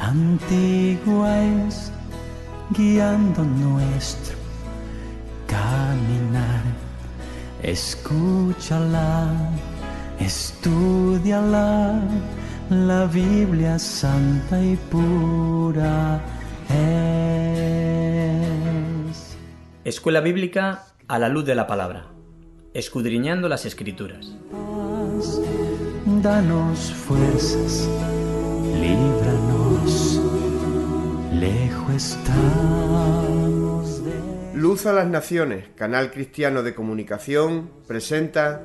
antigua es, guiando nuestro caminar. Escúchala, estúdiala, la Biblia santa y pura es. Escuela Bíblica a la luz de la palabra, escudriñando las Escrituras. Danos fuerzas, líbranos, lejos estamos de... Luz a las Naciones, canal cristiano de comunicación, presenta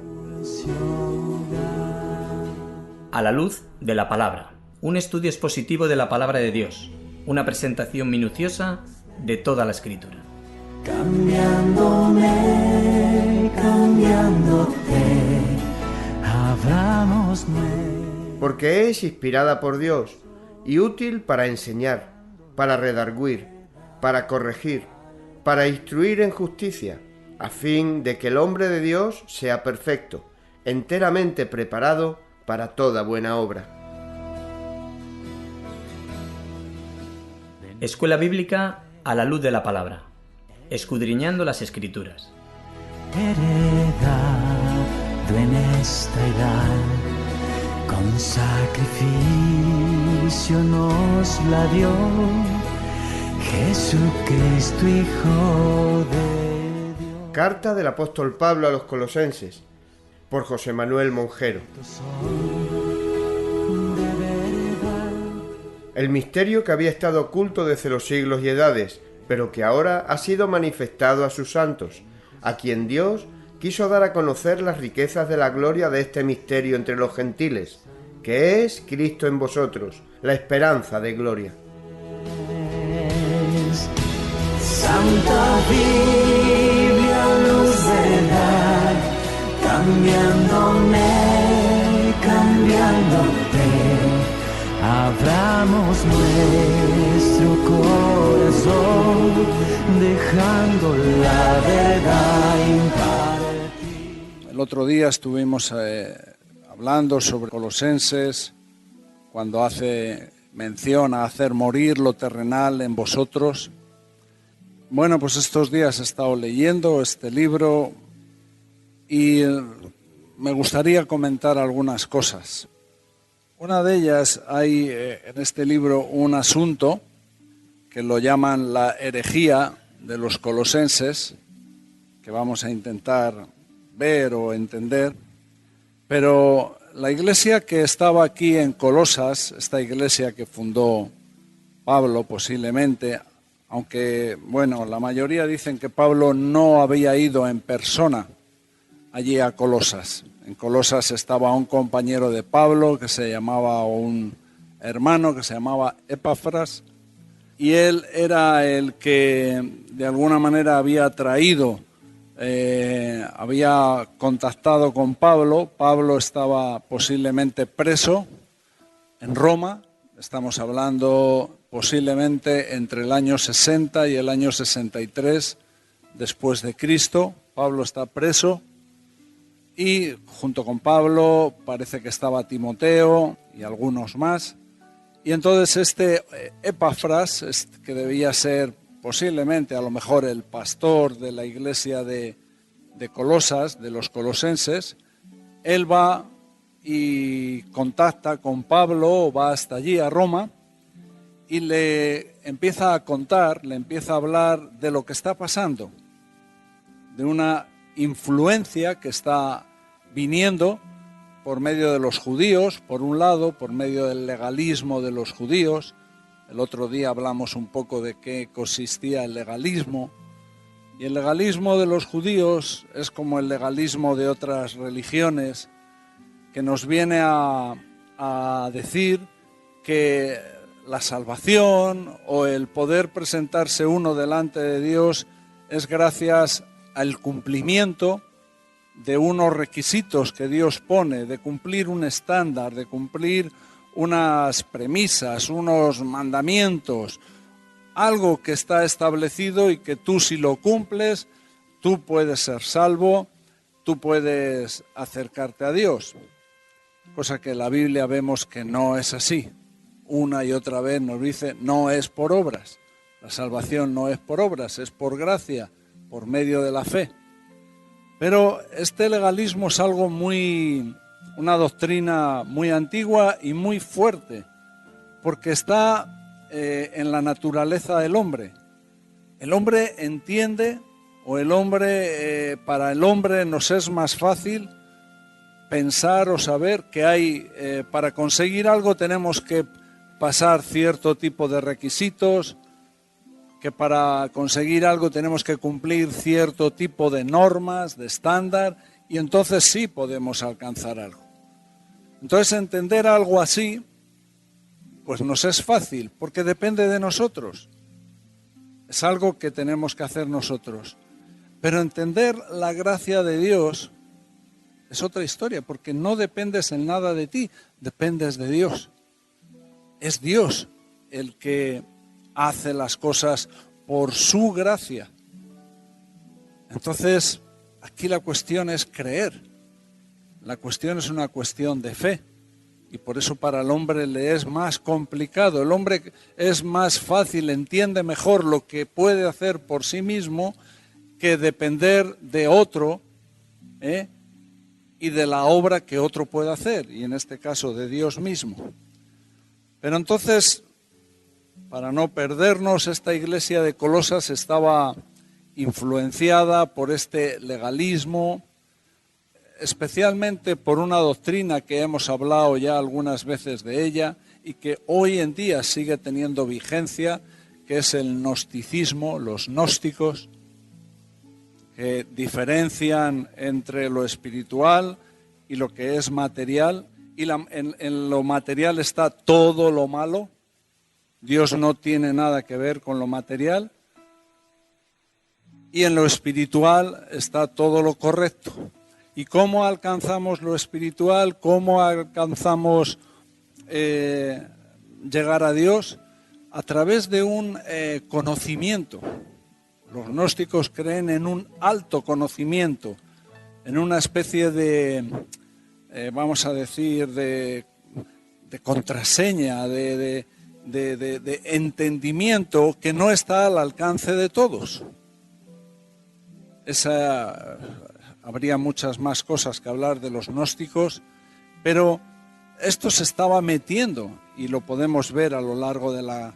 A la luz de la palabra, un estudio expositivo de la palabra de Dios, una presentación minuciosa de toda la Escritura. Cambiándome, cambiándote, abramos nuevo. porque es inspirada por Dios y útil para enseñar, para redarguir, para corregir, para instruir en justicia, a fin de que el hombre de Dios sea perfecto, enteramente preparado para toda buena obra. Escuela Bíblica a la luz de la palabra, escudriñando las Escrituras. Heredado en esta edad, con sacrificio nos la dio Jesucristo, Hijo de Dios. Carta del apóstol Pablo a los Colosenses, por José Manuel Monjero. El misterio que había estado oculto desde los siglos y edades, pero que ahora ha sido manifestado a sus santos, a quien Dios quiso dar a conocer las riquezas de la gloria de este misterio entre los gentiles, que es Cristo en vosotros, la esperanza de gloria. Santa Biblia, luz verdad, cambiándome, cambiándote, abramos nuestro corazón, dejando la verdad impartir. El otro día estuvimos hablando sobre Colosenses, cuando hace mención a hacer morir lo terrenal en vosotros. Bueno, pues estos días he estado leyendo este libro y me gustaría comentar algunas cosas. Una de ellas, hay en este libro un asunto que lo llaman la herejía de los colosenses, que vamos a intentar ver o entender, pero la iglesia que estaba aquí en Colosas, esta iglesia que fundó Pablo posiblemente, aunque, bueno, la mayoría dicen que Pablo no había ido en persona allí a Colosas. En Colosas estaba un compañero de Pablo que se llamaba, o un hermano que se llamaba Epafras, y él era el que de alguna manera había traído, había contactado con Pablo. Pablo estaba posiblemente preso en Roma, estamos hablando posiblemente entre el año 60 y el año 63 después de Cristo. Pablo está preso y junto con Pablo parece que estaba Timoteo y algunos más. Y entonces este Epafras, que debía ser posiblemente a lo mejor el pastor de la iglesia de Colosas, de los colosenses, él va y contacta con Pablo, va hasta allí a Roma, y le empieza a contar, le empieza a hablar de lo que está pasando, de una influencia que está viniendo por medio de los judíos, por un lado, por medio del legalismo de los judíos. El otro día hablamos un poco de qué consistía el legalismo, y el legalismo de los judíos es como el legalismo de otras religiones, que nos viene a decir que la salvación o el poder presentarse uno delante de Dios es gracias al cumplimiento de unos requisitos que Dios pone, de cumplir un estándar, de cumplir unas premisas, unos mandamientos, algo que está establecido y que tú, si lo cumples, tú puedes ser salvo, tú puedes acercarte a Dios, cosa que en la Biblia vemos que no es así. una y otra vez nos dice, no es por obras. La salvación no es por obras, es por gracia, por medio de la fe. Pero este legalismo es algo una doctrina muy antigua y muy fuerte, porque está en la naturaleza del hombre. El hombre entiende, para el hombre nos es más fácil pensar o saber que para conseguir algo tenemos que pasar cierto tipo de requisitos, que para conseguir algo tenemos que cumplir cierto tipo de normas, de estándar, y entonces sí podemos alcanzar algo. Entonces entender algo así, pues nos es fácil, porque depende de nosotros. Es algo que tenemos que hacer nosotros. Pero entender la gracia de Dios es otra historia, porque no dependes en nada de ti, dependes de Dios. Es Dios el que hace las cosas por su gracia. Entonces, aquí la cuestión es creer. La cuestión es una cuestión de fe. Y por eso para el hombre le es más complicado. El hombre es más fácil, entiende mejor lo que puede hacer por sí mismo que depender de otro, y de la obra que otro puede hacer, y en este caso de Dios mismo. Pero entonces, para no perdernos, esta iglesia de Colosas estaba influenciada por este legalismo, especialmente por una doctrina que hemos hablado ya algunas veces de ella y que hoy en día sigue teniendo vigencia, que es el gnosticismo, los gnósticos, que diferencian entre lo espiritual y lo que es material, y en lo material está todo lo malo. Dios no tiene nada que ver con lo material, y en lo espiritual está todo lo correcto. ¿Y cómo alcanzamos lo espiritual? ¿Cómo alcanzamos llegar a Dios? A través de un conocimiento. Los gnósticos creen en un alto conocimiento, en una especie de, vamos a decir, de contraseña, de entendimiento que no está al alcance de todos. Habría muchas más cosas que hablar de los gnósticos, pero esto se estaba metiendo, y lo podemos ver a lo largo de la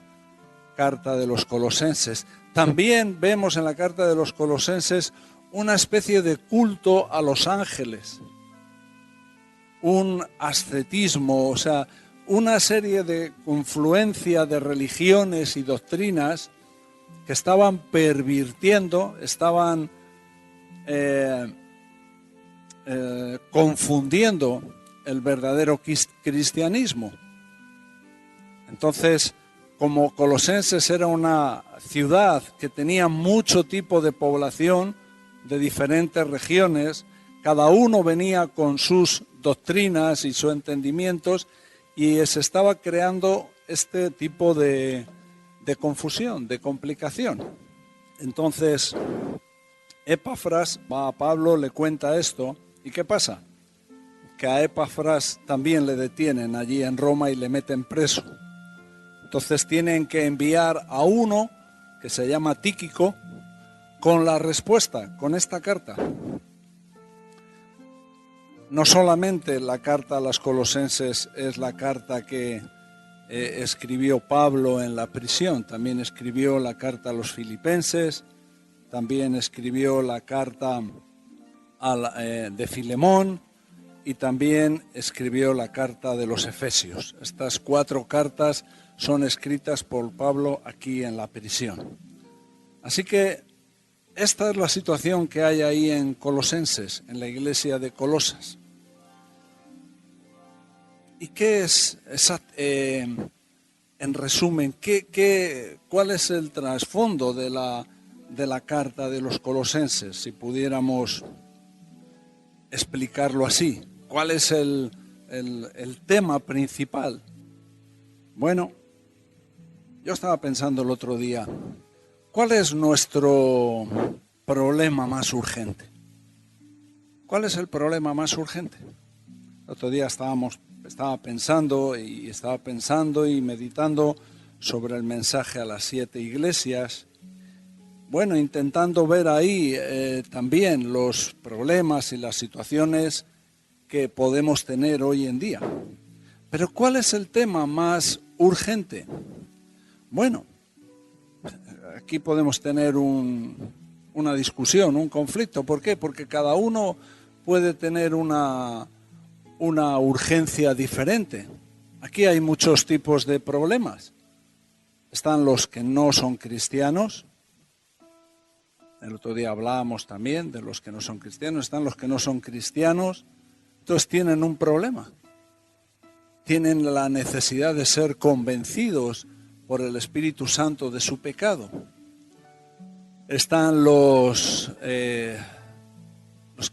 carta de los Colosenses. También vemos en la carta de los Colosenses una especie de culto a los ángeles, un ascetismo, o sea, una serie de confluencia de religiones y doctrinas que estaban pervirtiendo, estaban confundiendo el verdadero cristianismo. Entonces, como Colosenses era una ciudad que tenía mucho tipo de población de diferentes regiones, cada uno venía con sus doctrinas y sus entendimientos, y se estaba creando este tipo de confusión, de complicación. Entonces, Epafras va a Pablo, le cuenta esto, ¿y qué pasa? Que a Epafras también le detienen allí en Roma y le meten preso. Entonces tienen que enviar a uno que se llama Tíquico con la respuesta, con esta carta. No solamente la carta a los Colosenses es la carta que escribió Pablo en la prisión, también escribió la carta a los Filipenses, también escribió la carta de Filemón, y también escribió la carta de los Efesios. Estas 4 cartas son escritas por Pablo aquí en la prisión. Así que esta es la situación que hay ahí en Colosenses, en la iglesia de Colosas. ¿Y qué es, en resumen, cuál es el trasfondo de la carta de los Colosenses, si pudiéramos explicarlo así? ¿Cuál es el tema principal? Bueno, yo estaba pensando el otro día, ¿cuál es nuestro problema más urgente? ¿Cuál es el problema más urgente? El otro día estábamos estaba pensando y meditando sobre el mensaje a las 7 iglesias. Bueno, intentando ver ahí también los problemas y las situaciones que podemos tener hoy en día. Pero ¿cuál es el tema más urgente? Bueno, aquí podemos tener una discusión, un conflicto. ¿Por qué? Porque cada uno puede tener una urgencia diferente. Aquí hay muchos tipos de problemas. Están los que no son cristianos. El otro día hablábamos también de los que no son cristianos. Están los que no son cristianos. Entonces tienen un problema. Tienen la necesidad de ser convencidos por el Espíritu Santo de su pecado. Están los que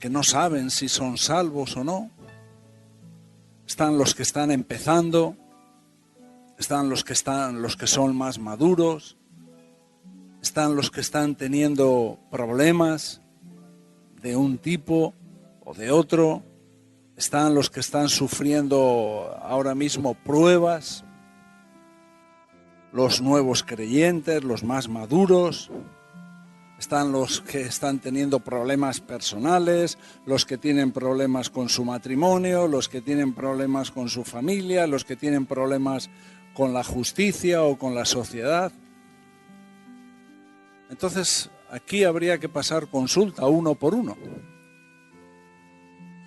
no saben si son salvos o no. Están los que están empezando. Están los que son más maduros. Están los que están teniendo problemas de un tipo o de otro. Están los que están sufriendo ahora mismo pruebas. Los nuevos creyentes, los más maduros. Están los que están teniendo problemas personales, los que tienen problemas con su matrimonio, los que tienen problemas con su familia, los que tienen problemas con la justicia o con la sociedad. Entonces, aquí habría que pasar consulta uno por uno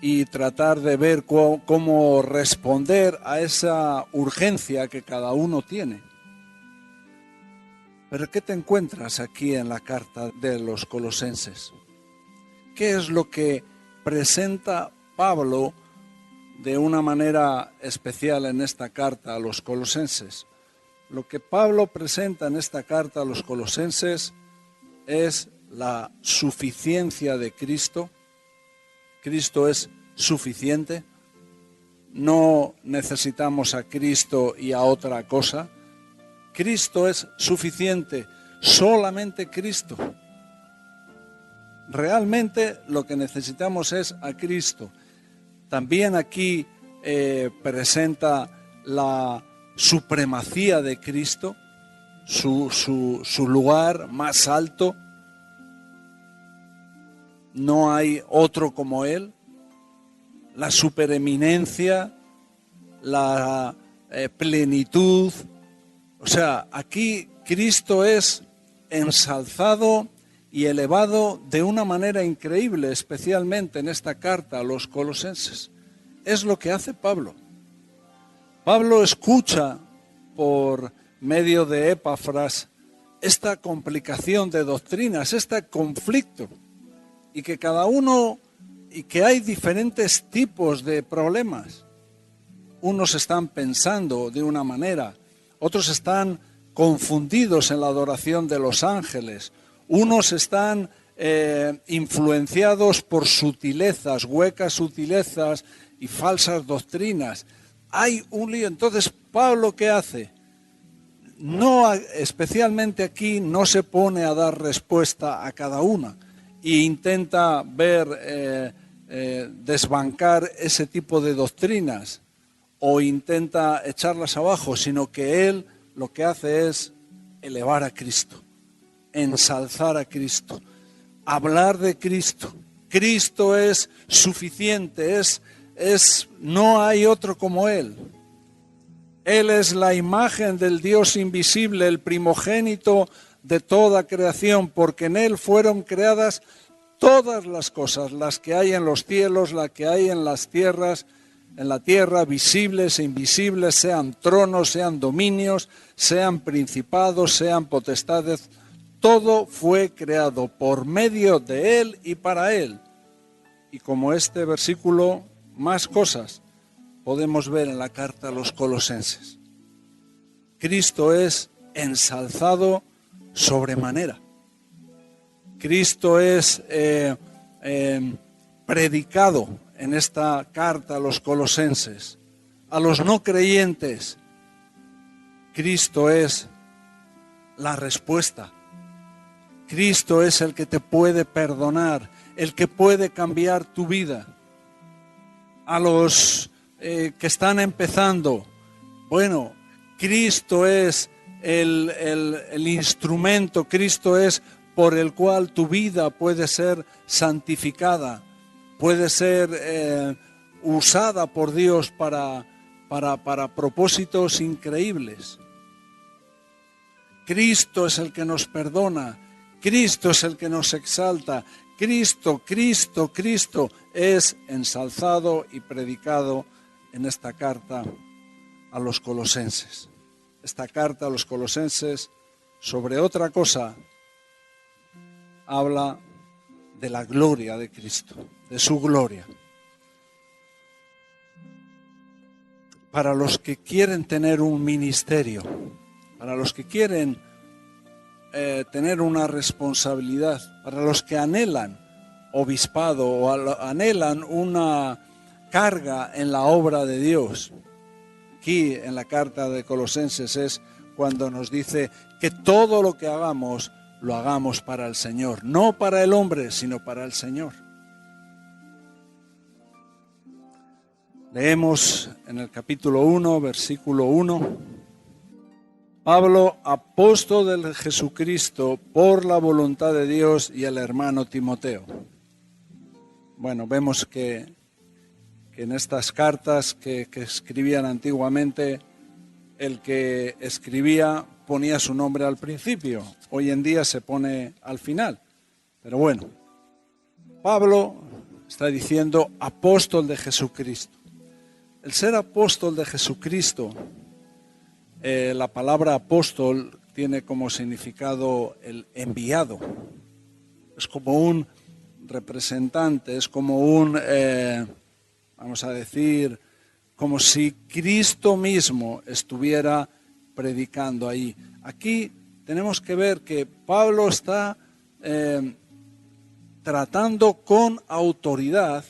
y tratar de ver cómo responder a esa urgencia que cada uno tiene. Pero ¿qué te encuentras aquí en la carta de los Colosenses? ¿Qué es lo que presenta Pablo de una manera especial en esta carta a los Colosenses? Lo que Pablo presenta en esta carta a los Colosenses es la suficiencia de Cristo. Cristo es suficiente. No necesitamos a Cristo y a otra cosa. Cristo es suficiente, solamente Cristo. Realmente lo que necesitamos es a Cristo. También aquí presenta la supremacía de Cristo, su lugar más alto. No hay otro como Él. La supereminencia, la plenitud. O sea, aquí Cristo es ensalzado y elevado de una manera increíble, especialmente en esta carta a los Colosenses. Es lo que hace Pablo. Pablo escucha por medio de Epafras esta complicación de doctrinas, este conflicto, y que cada uno, y que hay diferentes tipos de problemas. Unos están pensando de una manera, otros están confundidos en la adoración de los ángeles. Unos están influenciados por sutilezas, huecas sutilezas y falsas doctrinas. Hay un lío. Entonces, Pablo, ¿qué hace? No, especialmente aquí, no se pone a dar respuesta a cada una e intenta ver, desbancar ese tipo de doctrinas o intenta echarlas abajo, sino que él lo que hace es elevar a Cristo, ensalzar a Cristo, hablar de Cristo. Cristo es suficiente, no hay otro como Él. Él es la imagen del Dios invisible, el primogénito de toda creación, porque en Él fueron creadas todas las cosas, las que hay en los cielos, las que hay en las tierras, en la tierra, visibles e invisibles, sean tronos, sean dominios, sean principados, sean potestades. Todo fue creado por medio de Él y para Él. Y como este versículo, más cosas podemos ver en la carta a los Colosenses. Cristo es ensalzado sobremanera. Cristo es predicado en esta carta a los Colosenses. A los no creyentes, Cristo es la respuesta. Cristo es el que te puede perdonar, el que puede cambiar tu vida. A los que están empezando. Bueno, Cristo es el instrumento, Cristo es por el cual tu vida puede ser santificada, puede ser usada por Dios para propósitos increíbles. Cristo es el que nos perdona, Cristo es el que nos exalta, Cristo es ensalzado y predicado en esta carta a los colosenses. Esta carta a los colosenses, sobre otra cosa, habla de la gloria de Cristo, de su gloria. Para los que quieren tener un ministerio, para los que quieren tener una responsabilidad, para los que anhelan obispado o anhelan una carga en la obra de Dios. Aquí en la carta de Colosenses es cuando nos dice que todo lo que hagamos, lo hagamos para el Señor, no para el hombre, sino para el Señor. Leemos en el capítulo 1, versículo 1. Pablo, apóstol de Jesucristo, por la voluntad de Dios, y el hermano Timoteo. Bueno, vemos que en estas cartas que escribían antiguamente, el que escribía ponía su nombre al principio. Hoy en día se pone al final. Pero bueno, Pablo está diciendo apóstol de Jesucristo. El ser apóstol de Jesucristo, la palabra apóstol tiene como significado el enviado. Es como un representante, es como un, vamos a decir, como si Cristo mismo estuviera predicando ahí. Aquí tenemos que ver que Pablo está tratando con autoridad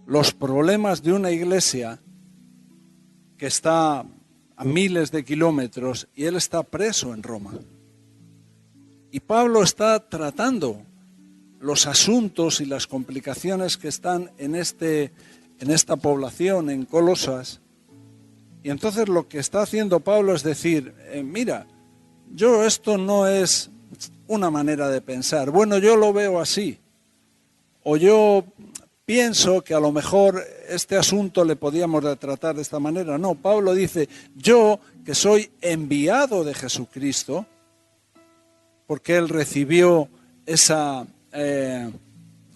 los problemas de una iglesia que está a miles de kilómetros y él está preso en Roma. Y Pablo está tratando los asuntos y las complicaciones que están en esta población, en Colosas. Y entonces lo que está haciendo Pablo es decir, mira, esto no es una manera de pensar. Bueno, yo lo veo así. O yo pienso que a lo mejor este asunto le podíamos tratar de esta manera. No, Pablo dice, yo que soy enviado de Jesucristo, porque él recibió esa,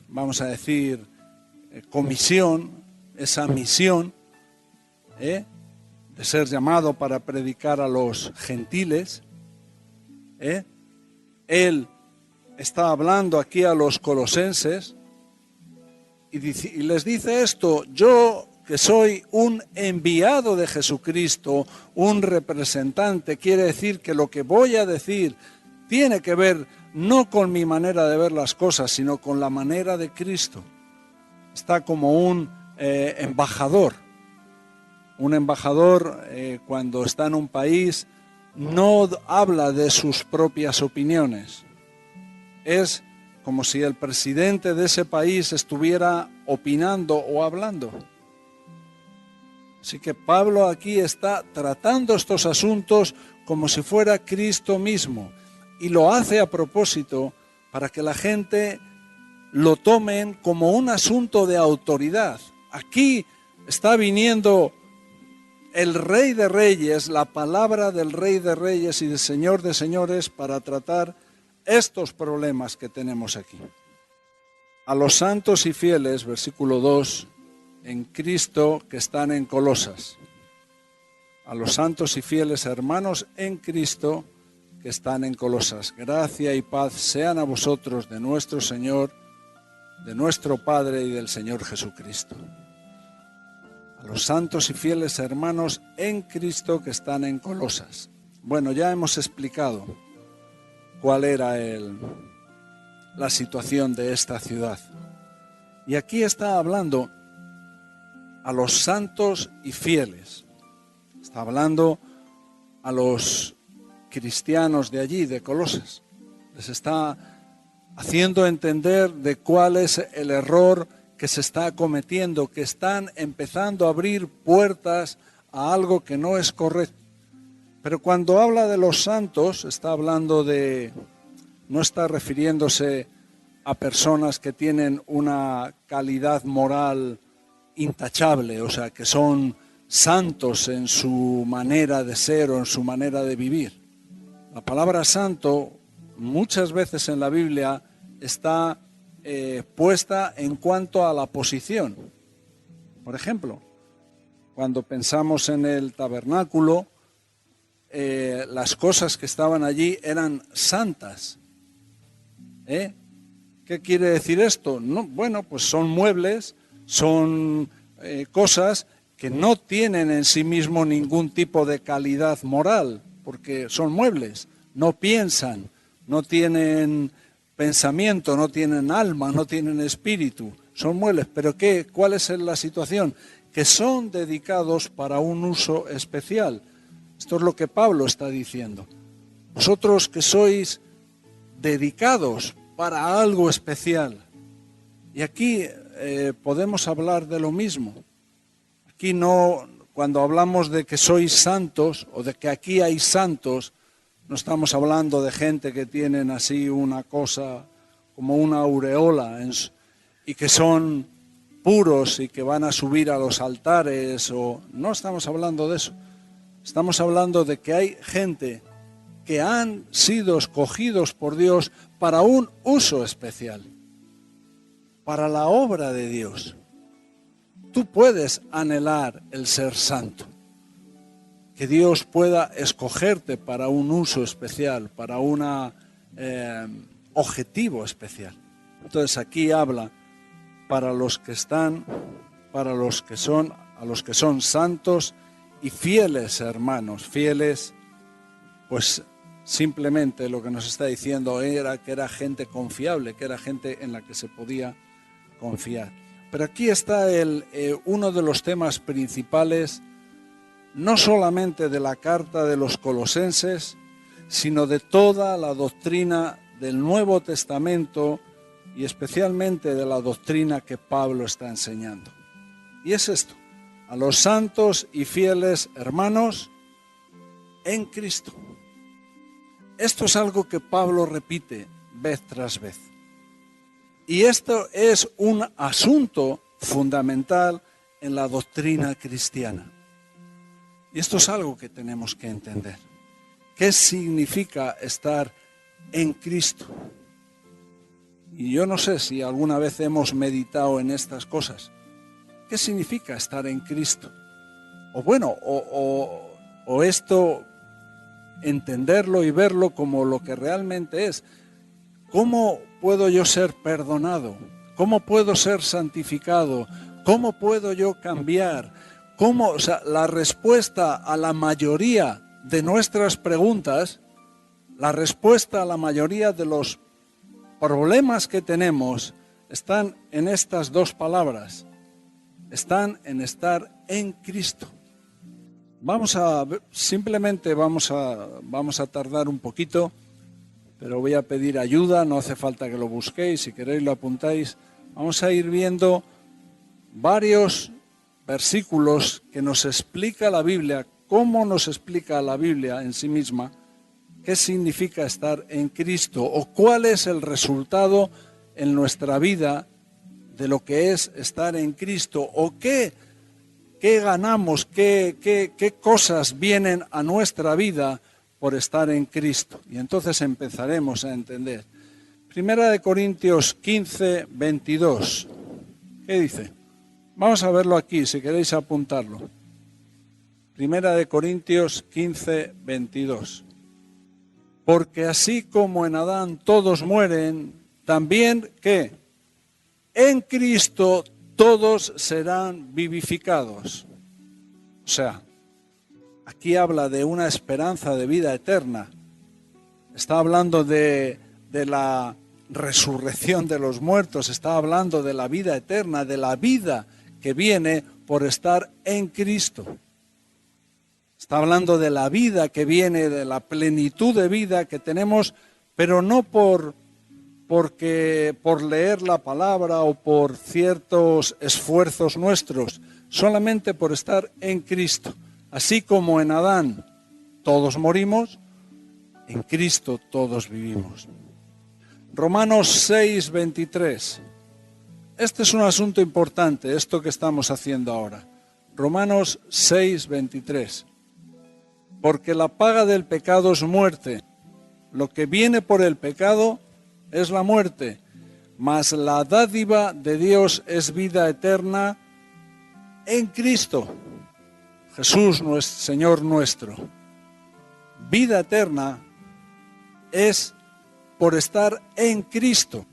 vamos a decir, comisión, esa misión, de ser llamado para predicar a los gentiles. Él está hablando aquí a los colosenses, y les dice esto, yo que soy un enviado de Jesucristo, un representante, quiere decir que lo que voy a decir tiene que ver no con mi manera de ver las cosas, sino con la manera de Cristo. Está como un embajador. Un embajador cuando está en un país no habla de sus propias opiniones. Es como si el presidente de ese país estuviera opinando o hablando. Así que Pablo aquí está tratando estos asuntos como si fuera Cristo mismo. Y lo hace a propósito para que la gente lo tomen como un asunto de autoridad. Aquí está viniendo el Rey de Reyes, la palabra del Rey de Reyes y del Señor de Señores para tratar estos problemas que tenemos aquí. A los santos y fieles, versículo 2, en Cristo que están en Colosas. A los santos y fieles hermanos en Cristo que están en Colosas. Gracia y paz sean a vosotros de nuestro Señor, de nuestro Padre y del Señor Jesucristo. A los santos y fieles hermanos en Cristo que están en Colosas. Bueno, ya hemos explicado cuál era la situación de esta ciudad. Y aquí está hablando a los santos y fieles. Está hablando a los cristianos de allí, de Colosas. Les está haciendo entender de cuál es el error que se está cometiendo, que están empezando a abrir puertas a algo que no es correcto. Pero cuando habla de los santos, está hablando de, no está refiriéndose a personas que tienen una calidad moral intachable, o sea, que son santos en su manera de ser o en su manera de vivir. La palabra santo muchas veces en la Biblia está puesta en cuanto a la posición. Por ejemplo, cuando pensamos en el tabernáculo, las cosas que estaban allí eran santas. ¿Qué quiere decir esto? No, bueno, pues son muebles, son cosas que no tienen en sí mismo ningún tipo de calidad moral, porque son muebles, no piensan, no tienen pensamiento, no tienen alma, no tienen espíritu, son muebles. ¿Pero qué? ¿Cuál es la situación? Que son dedicados para un uso especial. Esto es lo que Pablo está diciendo. Vosotros que sois dedicados para algo especial. Y aquí podemos hablar de lo mismo. Aquí no, cuando hablamos de que sois santos o de que aquí hay santos, no estamos hablando de gente que tienen así una cosa como una aureola y que son puros y que van a subir a los altares. No estamos hablando de eso. Estamos hablando de que hay gente que han sido escogidos por Dios para un uso especial, para la obra de Dios. Tú puedes anhelar el ser santo, que Dios pueda escogerte para un uso especial, para un objetivo especial. Entonces aquí habla para los que están, para los que son, a los que son santos y fieles hermanos, fieles, pues simplemente lo que nos está diciendo era que era gente confiable, que era gente en la que se podía confiar. Pero aquí está uno de los temas principales, no solamente de la carta de los Colosenses, sino de toda la doctrina del Nuevo Testamento y especialmente de la doctrina que Pablo está enseñando. Y es esto: a los santos y fieles hermanos en Cristo. Esto es algo que Pablo repite vez tras vez. Y esto es un asunto fundamental en la doctrina cristiana. Y esto es algo que tenemos que entender. ¿Qué significa estar en Cristo? Y yo no sé si alguna vez hemos meditado en estas cosas. ¿Qué significa estar en Cristo? O bueno, o esto, entenderlo y verlo como lo que realmente es. ¿Cómo puedo yo ser perdonado? ¿Cómo puedo ser santificado? ¿Cómo puedo yo cambiar? O sea, la respuesta a la mayoría de nuestras preguntas, la respuesta a la mayoría de los problemas que tenemos están en estas dos palabras. Están en estar en Cristo. Simplemente vamos a tardar un poquito, pero voy a pedir ayuda, no hace falta que lo busquéis, si queréis lo apuntáis. Vamos a ir viendo varios versículos que nos explica la Biblia, cómo nos explica la Biblia en sí misma, qué significa estar en Cristo o cuál es el resultado en nuestra vida de lo que es estar en Cristo o qué ganamos, qué cosas vienen a nuestra vida por estar en Cristo. Y entonces empezaremos a entender. Primera de Corintios 15, 22. ¿Qué dice? Vamos a verlo aquí, si queréis apuntarlo. Primera de Corintios 15, 22. Porque así como en Adán todos mueren, también, ¿qué? En Cristo todos serán vivificados. O sea, aquí habla de una esperanza de vida eterna. Está hablando de la resurrección de los muertos, está hablando de la vida eterna, de la vida que viene por estar en Cristo. Está hablando de la vida que viene, de la plenitud de vida que tenemos, pero no por porque por leer la palabra o por ciertos esfuerzos nuestros, solamente por estar en Cristo. Así como en Adán todos morimos, en Cristo todos vivimos. Romanos 6:23. Este es un asunto importante, esto que estamos haciendo ahora. Romanos 6:23. Porque la paga del pecado es muerte. Lo que viene por el pecado es la muerte, mas la dádiva de Dios es vida eterna en Cristo, Jesús, Señor nuestro. Vida eterna es por estar en Cristo.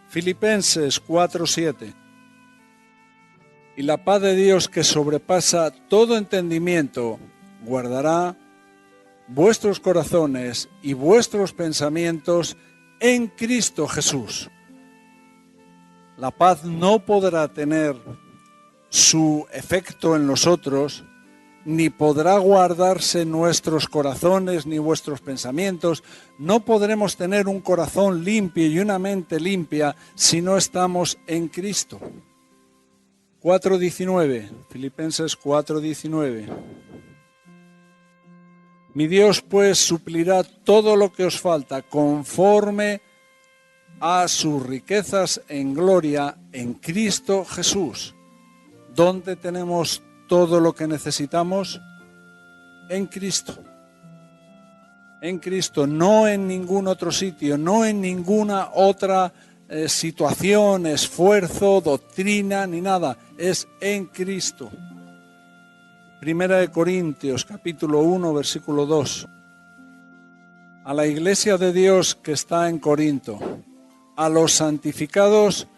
Filipenses 4:7. Y la paz de Dios que sobrepasa todo entendimiento, guardará vuestros corazones y vuestros pensamientos en Cristo Jesús. La paz no podrá tener su efecto en nosotros, ni podrá guardarse en nuestros corazones ni vuestros pensamientos. No podremos tener un corazón limpio y una mente limpia si no estamos en Cristo. 4:19, Filipenses 4:19. Mi Dios pues suplirá todo lo que os falta conforme a sus riquezas en gloria en Cristo Jesús. ¿Dónde tenemos todo lo que necesitamos? En Cristo. En Cristo, no en ningún otro sitio, no en ninguna otra situación, esfuerzo, doctrina, ni nada. Es en Cristo. Primera de Corintios, capítulo 1, versículo 2. A la iglesia de Dios que está en Corinto, a los santificados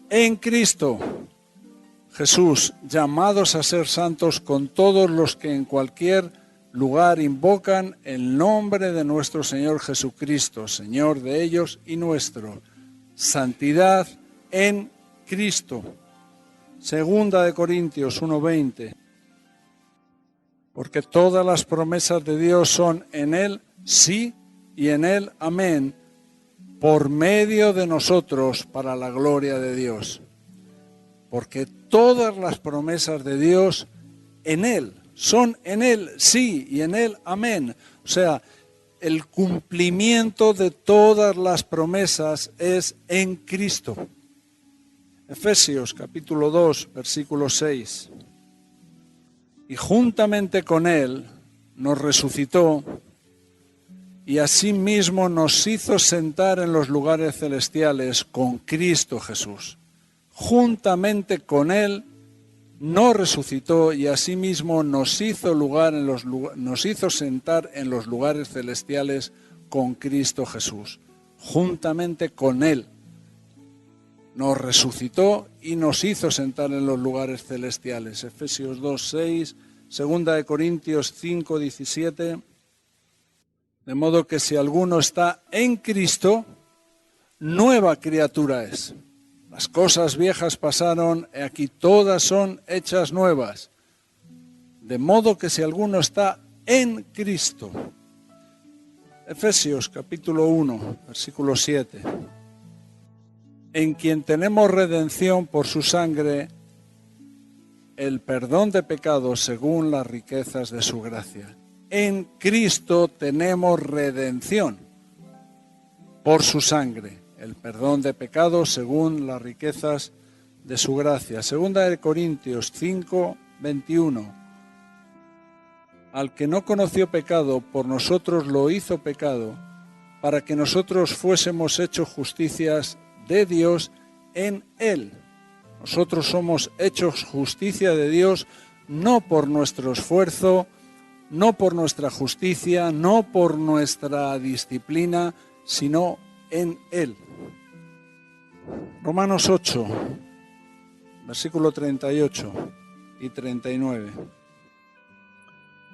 en Cristo Jesús, llamados a ser santos con todos los que en cualquier lugar invocan el nombre de nuestro Señor Jesucristo, Señor de ellos y nuestro. Santidad en Cristo. Segunda de Corintios 1:20. Porque todas las promesas de Dios son en Él sí y en Él amén, por medio de nosotros para la gloria de Dios. Porque todas las promesas de Dios en Él son en Él sí y en Él amén. O sea, el cumplimiento de todas las promesas es en Cristo. Efesios capítulo 2, versículo 6. Y juntamente con Él nos resucitó y asimismo nos hizo sentar en los lugares celestiales con Cristo Jesús. Juntamente con Él nos resucitó y asimismo nos hizo sentar en los lugares celestiales con Cristo Jesús. Juntamente con Él nos resucitó y nos hizo sentar en los lugares celestiales. Efesios 2:6, Segunda de Corintios 5:17. De modo que si alguno está en Cristo, nueva criatura es. Las cosas viejas pasaron, y aquí todas son hechas nuevas. De modo que si alguno está en Cristo. Efesios capítulo 1, versículo 7. En quien tenemos redención por su sangre, el perdón de pecados según las riquezas de su gracia. En Cristo tenemos redención por su sangre, el perdón de pecados según las riquezas de su gracia. Segunda de Corintios 5, 21. Al que no conoció pecado, por nosotros lo hizo pecado, para que nosotros fuésemos hechos justicias de Dios en Él. Nosotros somos hechos justicia de Dios no por nuestro esfuerzo, no por nuestra justicia, no por nuestra disciplina, sino en Él. Romanos 8, versículo 38 y 39.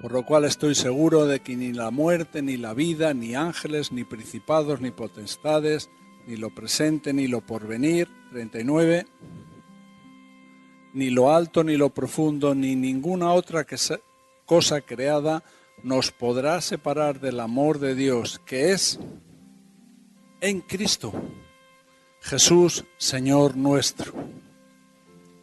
Por lo cual estoy seguro de que ni la muerte, ni la vida, ni ángeles, ni principados, ni potestades, ni lo presente, ni lo porvenir, 39, ni lo alto, ni lo profundo, ni ninguna otra cosa creada nos podrá separar del amor de Dios, que es en Cristo, Jesús, Señor nuestro,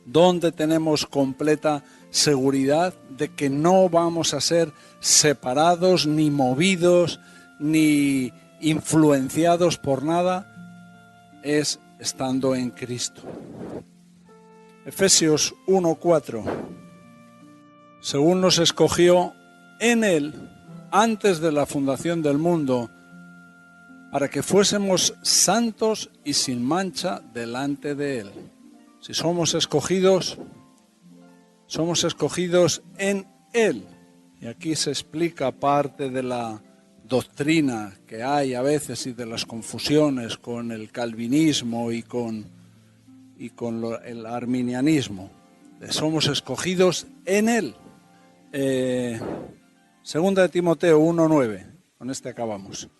donde tenemos completa seguridad de que no vamos a ser separados, ni movidos, ni influenciados por nada, es estando en Cristo. Efesios 1:4. Según nos escogió en Él antes de la fundación del mundo, para que fuésemos santos y sin mancha delante de Él. Si somos escogidos en Él. Y aquí se explica parte de la doctrina que hay a veces y de las confusiones con el calvinismo y con el arminianismo. Somos escogidos en Él. Segunda de Timoteo 1:9. Con este acabamos.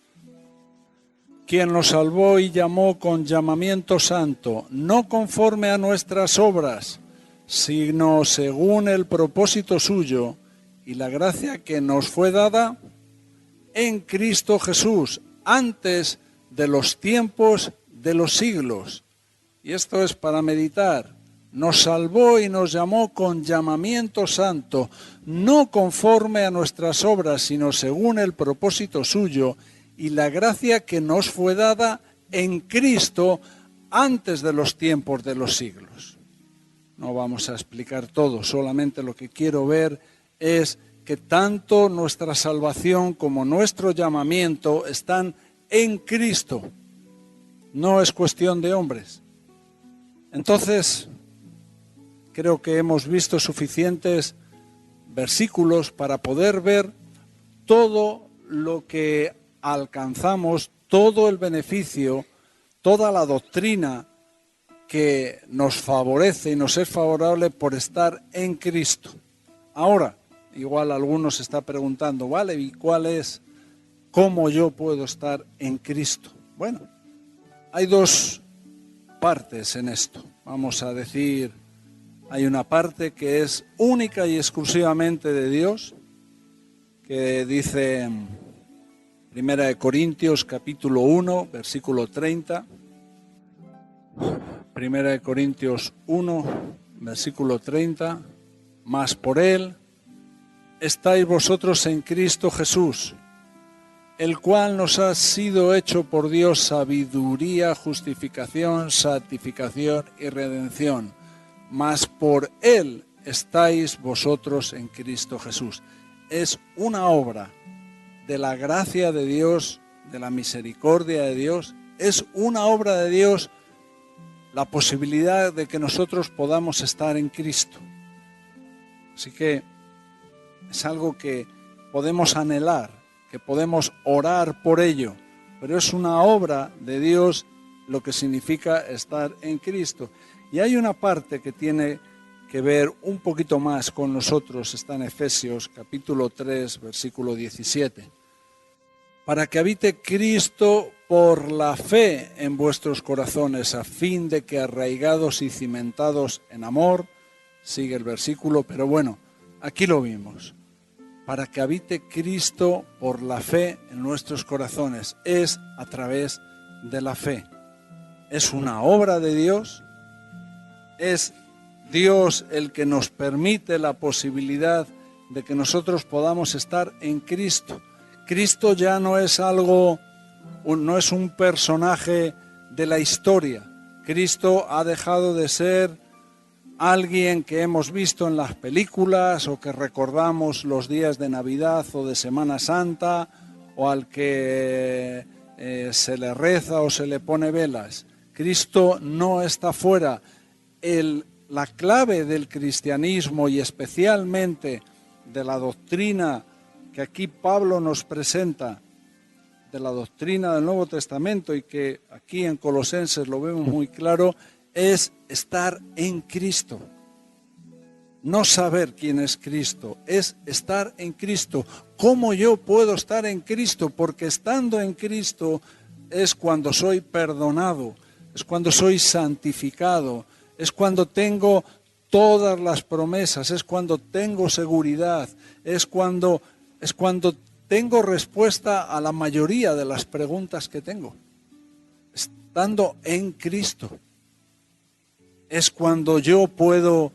Quien nos salvó y llamó con llamamiento santo, no conforme a nuestras obras, sino según el propósito suyo y la gracia que nos fue dada en Cristo Jesús, antes de los tiempos de los siglos. Y esto es para meditar. Nos salvó y nos llamó con llamamiento santo, no conforme a nuestras obras, sino según el propósito suyo y la gracia que nos fue dada en Cristo antes de los tiempos de los siglos. No vamos a explicar todo, solamente lo que quiero ver es que tanto nuestra salvación como nuestro llamamiento están en Cristo. No es cuestión de hombres. Entonces, creo que hemos visto suficientes versículos para poder ver todo lo que alcanzamos, todo el beneficio, toda la doctrina que nos favorece y nos es favorable por estar en Cristo. Ahora, igual alguno se está preguntando, ¿vale? ¿Y cómo yo puedo estar en Cristo? Bueno, hay dos partes en esto. Vamos a decir, hay una parte que es única y exclusivamente de Dios, que dice Primera de Corintios capítulo 1, versículo 30. Primera de Corintios 1, versículo 30. Mas por Él estáis vosotros en Cristo Jesús, el cual nos ha sido hecho por Dios sabiduría, justificación, santificación y redención. Mas por Él estáis vosotros en Cristo Jesús. Es una obra de la gracia de Dios, de la misericordia de Dios. Es una obra de Dios la posibilidad de que nosotros podamos estar en Cristo. Así que es algo que podemos anhelar, que podemos orar por ello, pero es una obra de Dios lo que significa estar en Cristo. Y hay una parte que tiene que ver un poquito más con nosotros, está en Efesios capítulo 3, versículo 17. Para que habite Cristo por la fe en vuestros corazones, a fin de que arraigados y cimentados en amor, sigue el versículo, pero bueno, aquí lo vimos. Para que habite Cristo por la fe en nuestros corazones, es a través de la fe. Es una obra de Dios, es Dios el que nos permite la posibilidad de que nosotros podamos estar en Cristo. Cristo ya no es no es un personaje de la historia. Cristo ha dejado de ser alguien que hemos visto en las películas o que recordamos los días de Navidad o de Semana Santa o al que se le reza o se le pone velas. Cristo no está fuera. La clave del cristianismo y especialmente de la doctrina que aquí Pablo nos presenta, de la doctrina del Nuevo Testamento y que aquí en Colosenses lo vemos muy claro, es estar en Cristo. No saber quién es Cristo, es estar en Cristo. ¿Cómo yo puedo estar en Cristo? Porque estando en Cristo es cuando soy perdonado, es cuando soy santificado, es cuando tengo todas las promesas, es cuando tengo seguridad, es cuando tengo respuesta a la mayoría de las preguntas que tengo. estando en Cristo. Es cuando yo puedo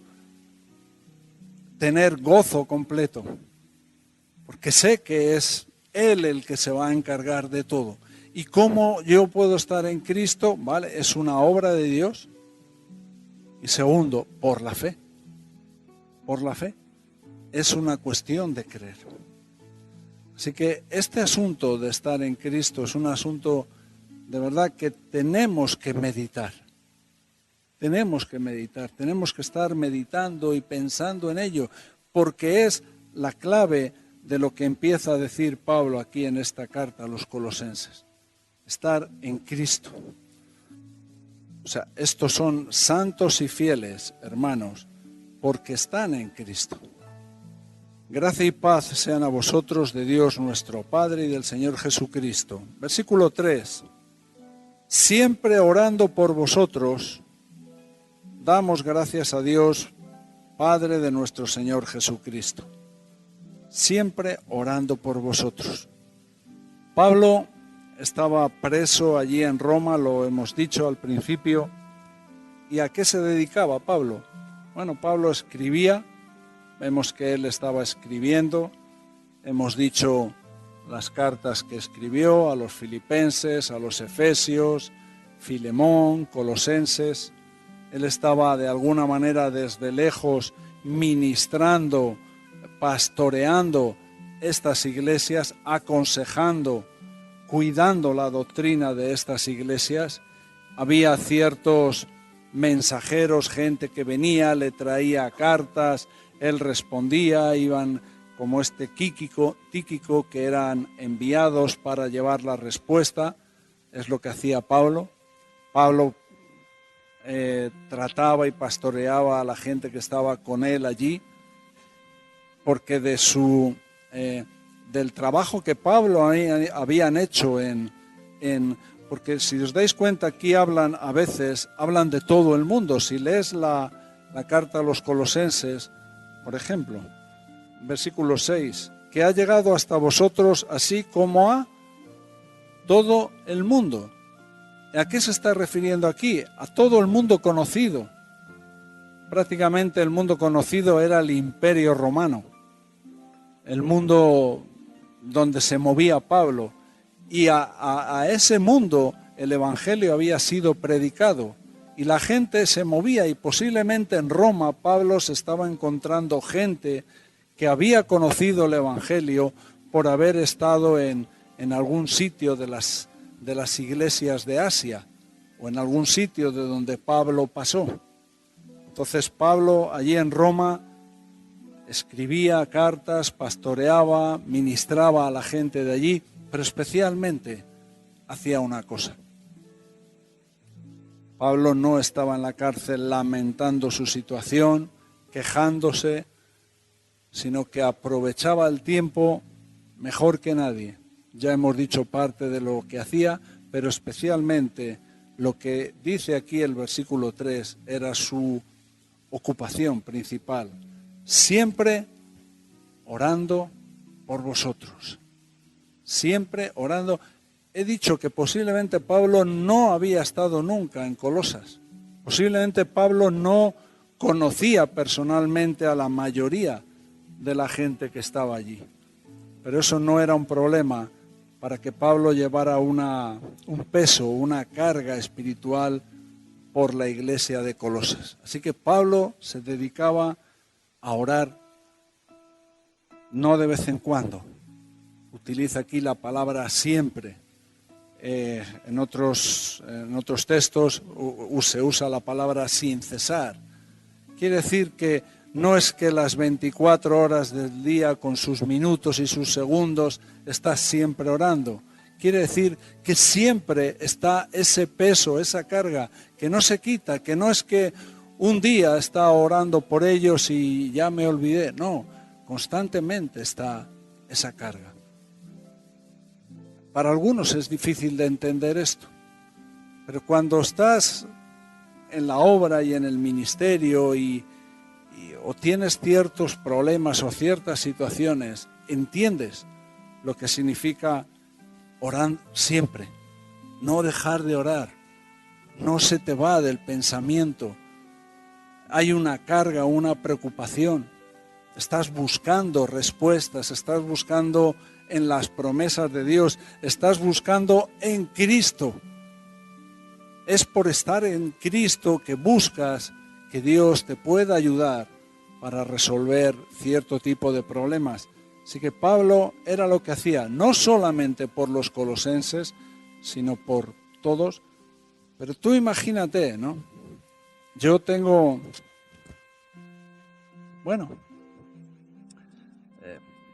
tener gozo completo, porque sé que es Él el que se va a encargar de todo. ¿Y cómo yo puedo estar en Cristo? ¿Vale? Es una obra de Dios. Y segundo, por la fe. Por la fe. Es una cuestión de creer. Así que este asunto de estar en Cristo es un asunto de verdad que tenemos que meditar. Tenemos que meditar, tenemos que estar meditando y pensando en ello, porque es la clave de lo que empieza a decir Pablo aquí en esta carta a los colosenses. Estar en Cristo. O sea, estos son santos y fieles, hermanos, porque están en Cristo. Gracia y paz sean a vosotros de Dios nuestro Padre y del Señor Jesucristo. Versículo 3. Siempre orando por vosotros, damos gracias a Dios, Padre de nuestro Señor Jesucristo. Siempre orando por vosotros. Pablo estaba preso allí en Roma, lo hemos dicho al principio. ¿Y a qué se dedicaba Pablo? Bueno, Pablo escribía, vemos que él estaba escribiendo, hemos dicho las cartas que escribió a los filipenses, a los efesios, Filemón, Colosenses. Él estaba de alguna manera desde lejos ministrando, pastoreando estas iglesias, aconsejando, cuidando la doctrina de estas iglesias. Había ciertos mensajeros, gente que venía, le traía cartas, él respondía, iban como este Tíquico, que eran enviados para llevar la respuesta. Es lo que hacía Pablo. Pablo trataba y pastoreaba a la gente que estaba con él allí, porque del trabajo que Pablo habían hecho porque si os dais cuenta aquí hablan de todo el mundo. Si lees la carta a los colosenses, por ejemplo, versículo 6, que ha llegado hasta vosotros así como a todo el mundo. ¿A qué se está refiriendo aquí? A todo el mundo conocido. Prácticamente el mundo conocido era el Imperio Romano, el mundo donde se movía Pablo. Y a ese mundo el Evangelio había sido predicado y la gente se movía, y posiblemente en Roma Pablo se estaba encontrando gente que había conocido el Evangelio por haber estado en algún sitio de las iglesias de Asia o en algún sitio de donde Pablo pasó. Entonces Pablo allí en Roma escribía cartas, pastoreaba, ministraba a la gente de allí, pero especialmente hacía una cosa. Pablo no estaba en la cárcel lamentando su situación, quejándose, sino que aprovechaba el tiempo mejor que nadie. Ya hemos dicho parte de lo que hacía, pero especialmente lo que dice aquí el versículo 3 era su ocupación principal. Siempre orando por vosotros. Siempre orando. He dicho que posiblemente Pablo no había estado nunca en Colosas. Posiblemente Pablo no conocía personalmente a la mayoría de la gente que estaba allí. Pero eso no era un problema para que Pablo llevara un peso, una carga espiritual por la iglesia de Colosas. Así que Pablo se dedicaba a orar, no de vez en cuando. Utiliza aquí la palabra siempre. En otros textos se usa la palabra sin cesar. Quiere decir que no es que las 24 horas del día con sus minutos y sus segundos estás siempre orando. Quiere decir que siempre está ese peso, esa carga, que no se quita, que no es que un día está orando por ellos y ya me olvidé. No, constantemente está esa carga. Para algunos es difícil de entender esto, pero cuando estás en la obra y en el ministerio o tienes ciertos problemas o ciertas situaciones, entiendes lo que significa orar siempre, no dejar de orar, no se te va del pensamiento. Hay una carga, una preocupación. Estás buscando respuestas, estás buscando en las promesas de Dios, estás buscando en Cristo. Es por estar en Cristo que buscas que Dios te pueda ayudar para resolver cierto tipo de problemas. Así que Pablo era lo que hacía, no solamente por los colosenses, sino por todos. Pero tú imagínate, ¿no? Yo tengo,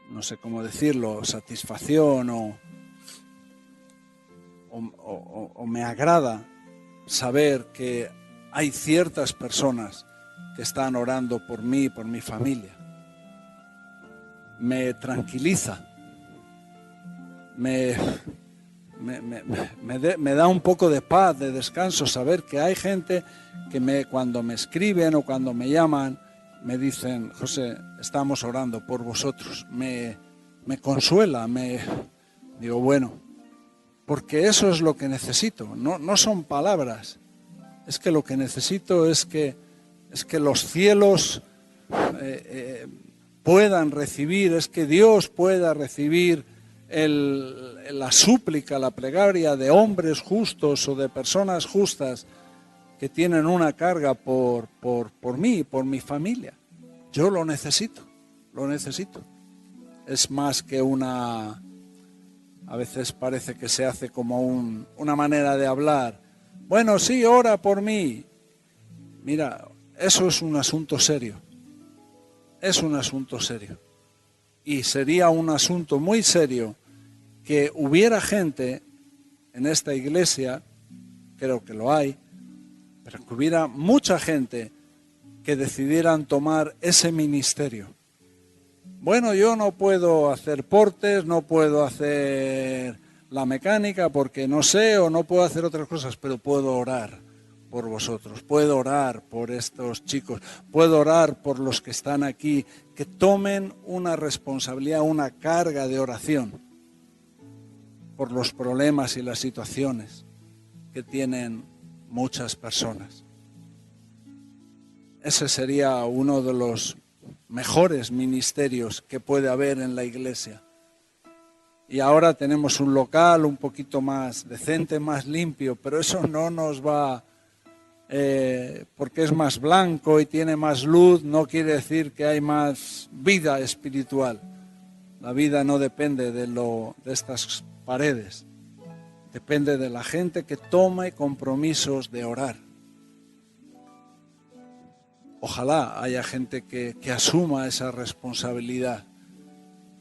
no sé cómo decirlo, satisfacción o me agrada saber que hay ciertas personas que están orando por mí y por mi familia. Me tranquiliza, me da un poco de paz, de descanso, saber que hay gente que cuando me escriben o cuando me llaman, me dicen: José, estamos orando por vosotros. Me consuela, digo, bueno, porque eso es lo que necesito, no son palabras, es que lo que necesito es que los cielos puedan recibir, es que Dios pueda recibir la súplica, la plegaria de hombres justos o de personas justas que tienen una carga por mí, por mi familia. Yo lo necesito. Es más que a veces parece que se hace como una manera de hablar. Bueno, sí, ora por mí. Mira, eso es un asunto serio. Es un asunto serio. Y sería un asunto muy serio que hubiera gente en esta iglesia, creo que lo hay, pero que hubiera mucha gente que decidieran tomar ese ministerio. Bueno, yo no puedo hacer portes, no puedo hacer la mecánica porque no sé, o no puedo hacer otras cosas, pero puedo orar por vosotros, puedo orar por estos chicos, puedo orar por los que están aquí, que tomen una responsabilidad, una carga de oración por los problemas y las situaciones que tienen muchas personas. Ese sería uno de los mejores ministerios que puede haber en la iglesia. Y ahora tenemos un local un poquito más decente, más limpio, pero eso no nos va, porque es más blanco y tiene más luz, no quiere decir que hay más vida espiritual. La vida no depende de estas paredes, depende de la gente que tome compromisos de orar. Ojalá haya gente que asuma esa responsabilidad.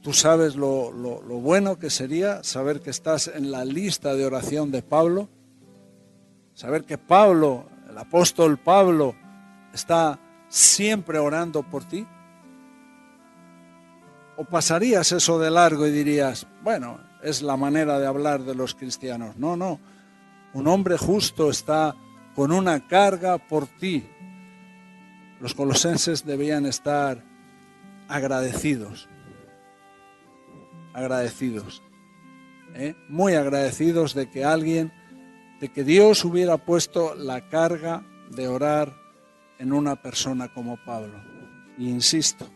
Tú sabes lo bueno que sería saber que estás en la lista de oración de Pablo, saber que Pablo, el apóstol Pablo, está siempre orando por ti. ¿O pasarías eso de largo y dirías, bueno, es la manera de hablar de los cristianos? No, un hombre justo está con una carga por ti. Los colosenses debían estar agradecidos, muy agradecidos de que Dios hubiera puesto la carga de orar en una persona como Pablo. Y insisto,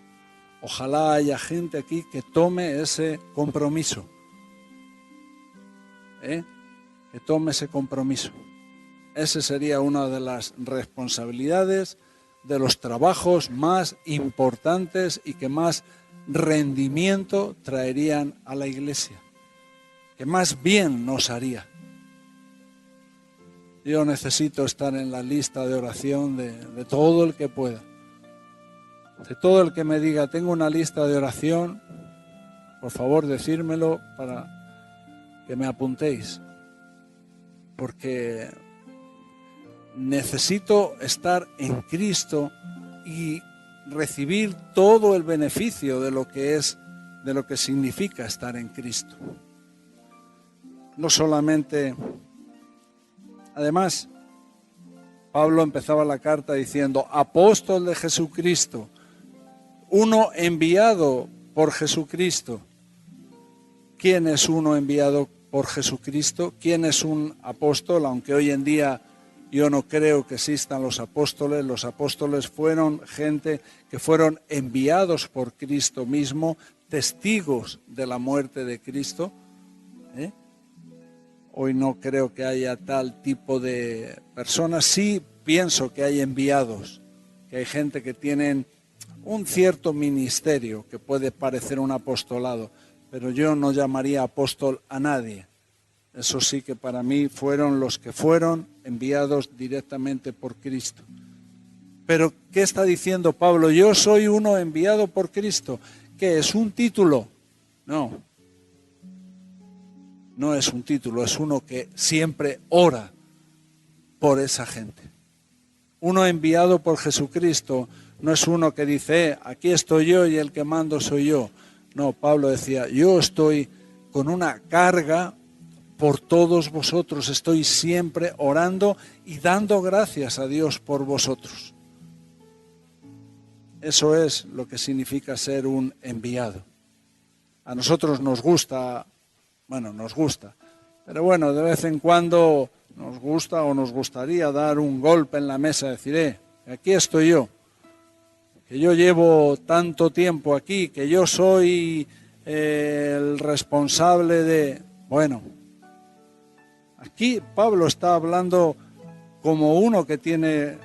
ojalá haya gente aquí que tome ese compromiso, que tome ese compromiso. Esa sería una de las responsabilidades, de los trabajos más importantes y que más rendimiento traerían a la iglesia, que más bien nos haría. Yo necesito estar en la lista de oración de todo el que pueda. De todo el que me diga, tengo una lista de oración, por favor decírmelo para que me apuntéis. Porque necesito estar en Cristo y recibir todo el beneficio de lo que significa estar en Cristo. No solamente, además, Pablo empezaba la carta diciendo, apóstol de Jesucristo, uno enviado por Jesucristo. ¿Quién es uno enviado por Jesucristo? ¿Quién es un apóstol? Aunque hoy en día Yo no creo que existan los apóstoles. Los apóstoles fueron gente que fueron enviados por Cristo mismo, testigos de la muerte de Cristo. Hoy no creo que haya tal tipo de personas. Sí pienso que hay enviados, que hay gente que tienen un cierto ministerio que puede parecer un apostolado, pero yo no llamaría apóstol a nadie. Eso sí que para mí fueron los que fueron enviados directamente por Cristo. Pero ¿qué está diciendo Pablo? Yo soy uno enviado por Cristo. ¿Qué es un título? No. No es un título, es uno que siempre ora por esa gente. Uno enviado por Jesucristo no es uno que dice, aquí estoy yo y el que mando soy yo. No, Pablo decía, yo estoy con una carga por todos vosotros, estoy siempre orando y dando gracias a Dios por vosotros. Eso es lo que significa ser un enviado. A nosotros nos gusta, pero bueno, de vez en cuando nos gusta o nos gustaría dar un golpe en la mesa y decir, aquí estoy yo, que yo llevo tanto tiempo aquí, que yo soy el responsable de... Bueno, aquí Pablo está hablando como uno que tiene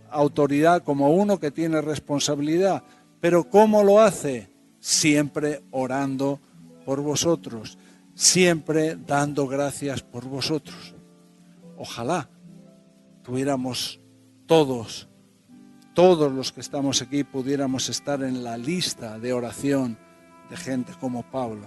autoridad, como uno que tiene responsabilidad, pero ¿cómo lo hace? Siempre orando por vosotros, siempre dando gracias por vosotros. Ojalá tuviéramos todos los que estamos aquí, pudiéramos estar en la lista de oración de gente como Pablo.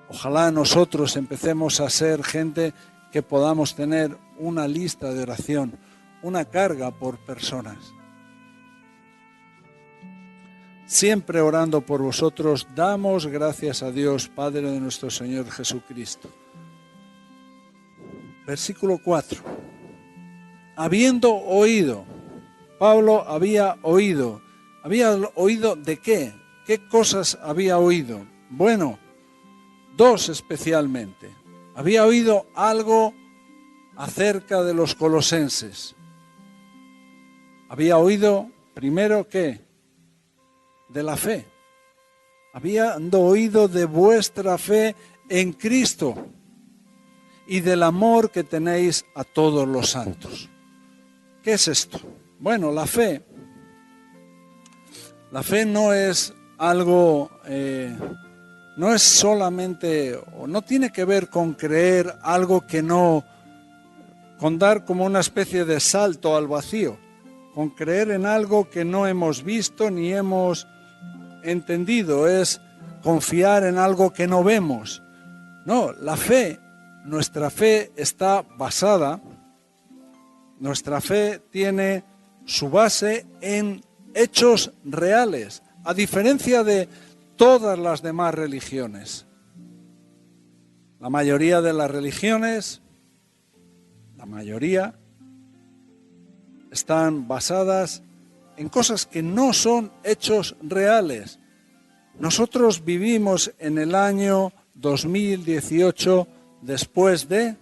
Ojalá nosotros empecemos a ser gente que podamos tener una lista de oración, una carga por personas. Siempre orando por vosotros, damos gracias a Dios, Padre de nuestro Señor Jesucristo. Versículo 4. Habiendo oído, Pablo había oído ¿de qué? ¿Qué cosas había oído? Bueno, dos especialmente. Había oído algo acerca de los colosenses. Había oído, primero, ¿qué? De la fe. Habiendo oído de vuestra fe en Cristo y del amor que tenéis a todos los santos. ¿Qué es esto? Bueno, la fe no es algo, no es solamente, o no tiene que ver con creer algo que no, con dar como una especie de salto al vacío, con creer en algo que no hemos visto ni hemos entendido, es confiar en algo que no vemos. No, la fe, nuestra fe está basada, nuestra fe tiene su base en hechos reales, a diferencia de todas las demás religiones. La mayoría de las religiones, están basadas en cosas que no son hechos reales. Nosotros vivimos en el año 2018 después de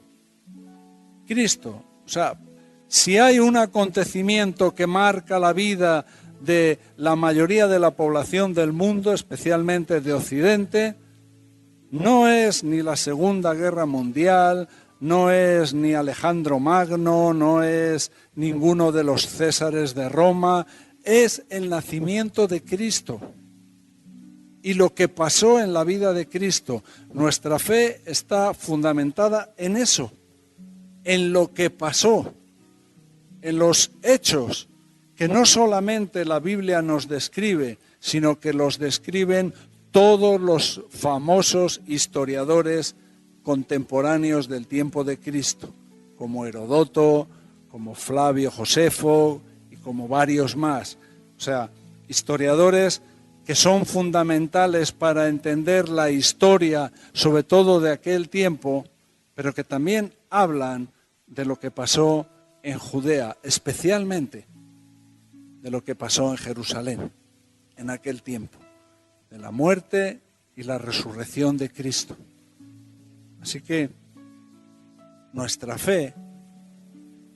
Cristo. O sea, si hay un acontecimiento que marca la vida de la mayoría de la población del mundo, especialmente de Occidente, no es ni la Segunda Guerra Mundial, no es ni Alejandro Magno, no es ninguno de los Césares de Roma, es el nacimiento de Cristo. Y lo que pasó en la vida de Cristo, nuestra fe está fundamentada en eso, en lo que pasó, en los hechos que no solamente la Biblia nos describe, sino que los describen todos los famosos historiadores contemporáneos del tiempo de Cristo, como Heródoto, como Flavio Josefo y como varios más. O sea, historiadores que son fundamentales para entender la historia, sobre todo de aquel tiempo, pero que también hablan de lo que pasó en Judea, especialmente de lo que pasó en Jerusalén en aquel tiempo, de la muerte y la resurrección de Cristo. Así que nuestra fe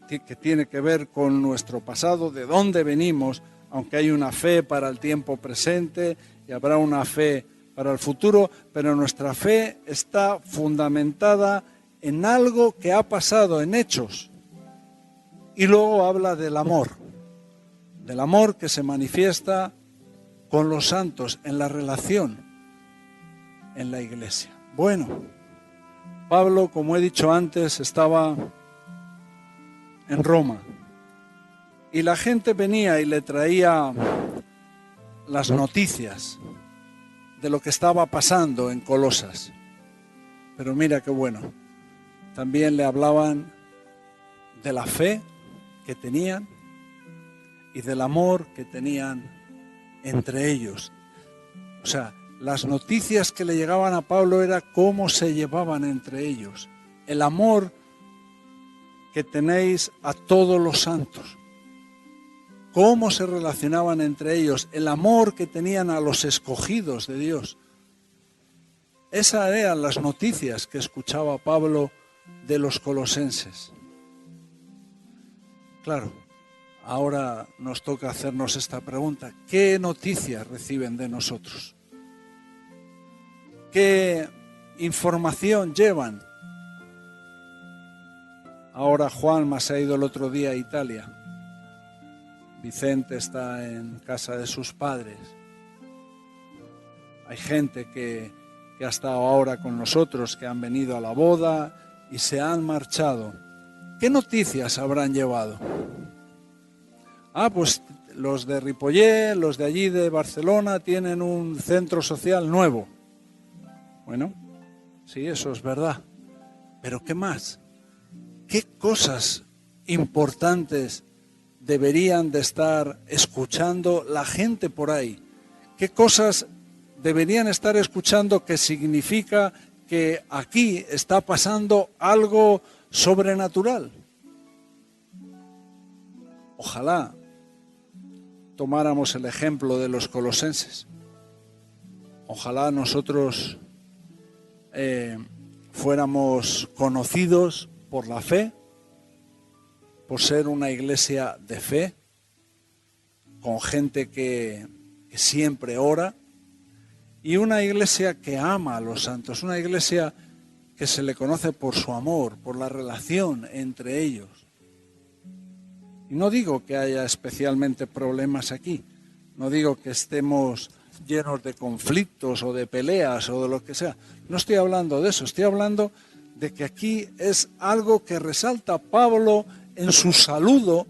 que tiene que ver con nuestro pasado, de dónde venimos, aunque hay una fe para el tiempo presente y habrá una fe para el futuro, pero nuestra fe está fundamentada en algo que ha pasado, en hechos. Y luego habla del amor que se manifiesta con los santos, en la relación, en la iglesia. Bueno, Pablo, como he dicho antes, estaba en Roma y la gente venía y le traía las noticias de lo que estaba pasando en Colosas. Pero mira qué bueno, también le hablaban de la fe que tenían y del amor que tenían entre ellos. O sea, las noticias que le llegaban a Pablo era cómo se llevaban entre ellos, el amor que tenéis a todos los santos, cómo se relacionaban entre ellos, el amor que tenían a los escogidos de Dios. Esas eran las noticias que escuchaba Pablo de los colosenses. Claro, ahora nos toca hacernos esta pregunta: ¿qué noticias reciben de nosotros? ¿Qué información llevan? Ahora Juanma se ha ido el otro día a Italia. Vicente está en casa de sus padres. Hay gente que ha estado ahora con nosotros, que han venido a la boda y se han marchado. ¿Qué noticias habrán llevado? Pues los de Ripollet, los de allí de Barcelona tienen un centro social nuevo. Bueno, sí, eso es verdad. Pero ¿qué más? ¿Qué cosas importantes deberían de estar escuchando la gente por ahí? ¿Qué cosas deberían estar escuchando que significa que aquí está pasando algo sobrenatural? Ojalá tomáramos el ejemplo de los colosenses. Ojalá nosotros fuéramos conocidos por la fe, por ser una iglesia de fe, con gente que siempre ora, y una iglesia que ama a los santos, una iglesia que se le conoce por su amor, por la relación entre ellos. Y no digo que haya especialmente problemas aquí, no digo que estemos llenos de conflictos o de peleas o de lo que sea. No estoy hablando de eso, estoy hablando de que aquí es algo que resalta Pablo en su saludo.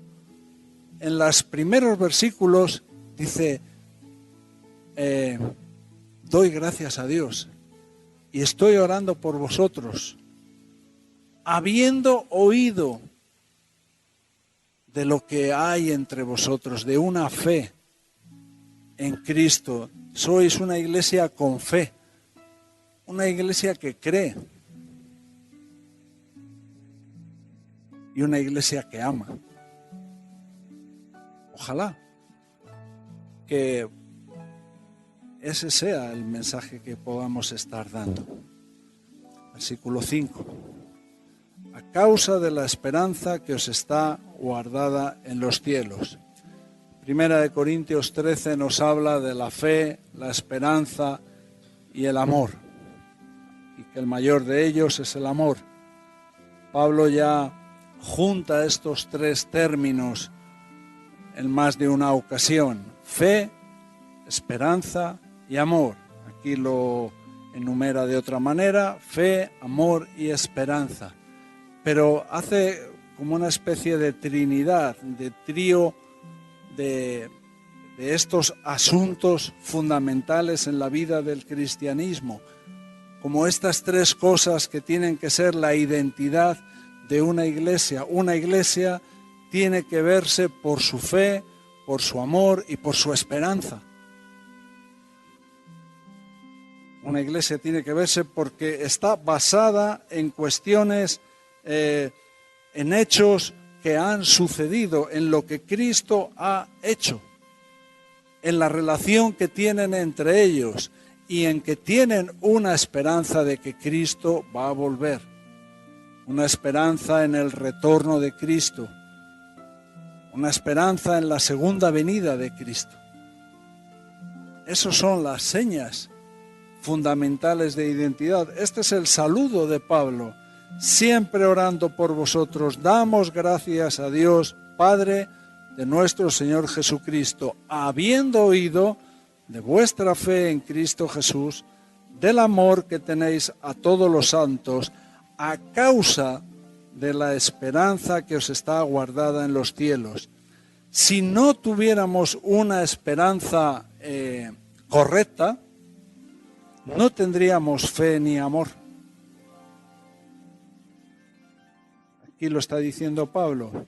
En los primeros versículos dice, doy gracias a Dios y estoy orando por vosotros, habiendo oído de lo que hay entre vosotros, de una fe en Cristo. Sois una iglesia con fe, una iglesia que cree y una iglesia que ama. Ojalá que ese sea el mensaje que podamos estar dando. Versículo 5. A causa de la esperanza que os está guardada en los cielos. Primera de Corintios 13 nos habla de la fe, la esperanza y el amor. Y que el mayor de ellos es el amor. Pablo ya junta estos tres términos en más de una ocasión: fe, esperanza y amor. Aquí lo enumera de otra manera: fe, amor y esperanza. Pero hace como una especie de trinidad, de trío de estos asuntos fundamentales en la vida del cristianismo, como estas tres cosas que tienen que ser la identidad de una iglesia. Una iglesia tiene que verse por su fe, por su amor y por su esperanza. Una iglesia tiene que verse porque está basada en cuestiones, en hechos que han sucedido, en lo que Cristo ha hecho, en la relación que tienen entre ellos y en que tienen una esperanza de que Cristo va a volver, una esperanza en el retorno de Cristo, una esperanza en la segunda venida de Cristo. Esas son las señas fundamentales de identidad. Este es el saludo de Pablo. Siempre orando por vosotros, damos gracias a Dios, Padre de nuestro Señor Jesucristo, habiendo oído de vuestra fe en Cristo Jesús, del amor que tenéis a todos los santos, a causa de la esperanza que os está guardada en los cielos. Si no tuviéramos una esperanza correcta, no tendríamos fe ni amor. Aquí lo está diciendo Pablo.